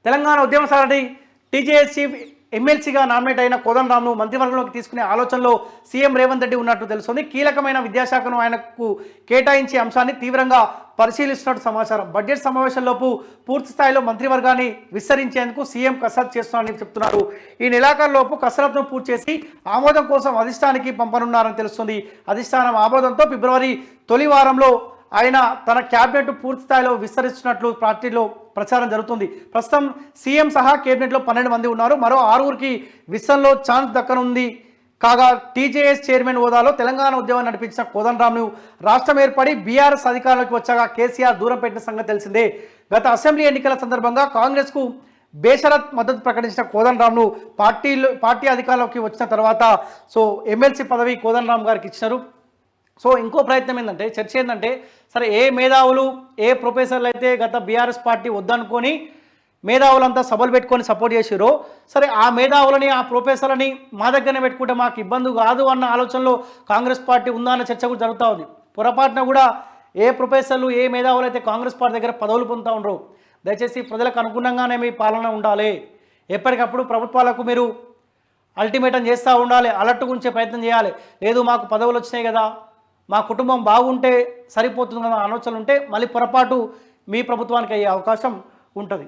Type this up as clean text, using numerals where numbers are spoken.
Telangana ఉద్యమసారథి TJS chief ఎమ్మెల్సీగా nominate అయిన కోదండరాంను మంత్రివర్గంలోకి తీసుకునే ఆలోచనలో సీఎం రేవంత్ రెడ్డి ఉన్నట్టు తెలుస్తుంది. కీలకమైన విద్యాశాఖను ఆయనకు కేటాయించే అంశాన్ని తీవ్రంగా పరిశీలిస్తున్నట్టు సమాచారం. బడ్జెట్ సమావేశంలోపు పూర్తి స్థాయిలో మంత్రివర్గాన్ని విస్తరించేందుకు సీఎం కసరత్తు చేస్తున్నారని చెప్తున్నారు. ఈ నెలాఖరులోపు కసరత్తును పూర్తి చేసి ఆమోదం కోసం అధిష్టానానికి పంపనున్నారని తెలుస్తుంది. అధిష్టానం ఆమోదంతో ఫిబ్రవరి తొలి వారంలో ఆయన తన క్యాబినెట్ పూర్తి స్థాయిలో విస్తరిస్తున్నట్లు పార్టీలో ప్రచారం జరుగుతుంది. ప్రస్తుతం సీఎం సహా కేబినెట్లో 12 మంది ఉన్నారు. మరో 6గురికి విస్తరణలో ఛాన్స్ దక్కనుంది. కాగా టీజేఎస్ చైర్మన్ హోదాలో తెలంగాణ ఉద్యమం నడిపించిన కోదండరాంను రాష్ట్రం ఏర్పడి బీఆర్ఎస్ అధికారంలోకి వచ్చాక కేసీఆర్ దూరం పెట్టిన సంగతి తెలిసిందే. గత అసెంబ్లీ ఎన్నికల సందర్భంగా కాంగ్రెస్కు బేషరత్ మద్దతు ప్రకటించిన కోదండరాంను పార్టీ అధికారంలోకి వచ్చిన తర్వాత ఎమ్మెల్సీ పదవి కోదండరాం గారికి ఇచ్చినారు. ఇంకో ప్రయత్నం ఏంటంటే, చర్చ ఏంటంటే, సరే ఏ మేధావులు ఏ ప్రొఫెసర్లు అయితే గత బీఆర్ఎస్ పార్టీ వద్దనుకొని మేధావులంతా సభలు పెట్టుకొని సపోర్ట్ చేసిరో, సరే ఆ మేధావులని ఆ ప్రొఫెసర్లని మా దగ్గరనే పెట్టుకుంటే మాకు ఇబ్బంది కాదు అన్న ఆలోచనలో కాంగ్రెస్ పార్టీ ఉందా అన్న చర్చ కూడా జరుగుతూ ఉంది. పొరపాటున కూడా ఏ ప్రొఫెసర్లు ఏ మేధావులు అయితే కాంగ్రెస్ పార్టీ దగ్గర పదవులు పొందుతూ ఉండరు. దయచేసి ప్రజలకు అనుగుణంగానే మీ పాలన ఉండాలి. ఎప్పటికప్పుడు ప్రభుత్వాలకు మీరు అల్టిమేటం చేస్తూ ఉండాలి, అలర్ట్ ఉంచే ప్రయత్నం చేయాలి. లేదు మాకు పదవులు వచ్చినాయి కదా, మా కుటుంబం బాగుంటే సరిపోతుంది కదా ఆలోచనలు ఉంటే మళ్ళీ పొరపాటు మీ ప్రభుత్వానికి అయ్యే అవకాశం ఉంటుంది.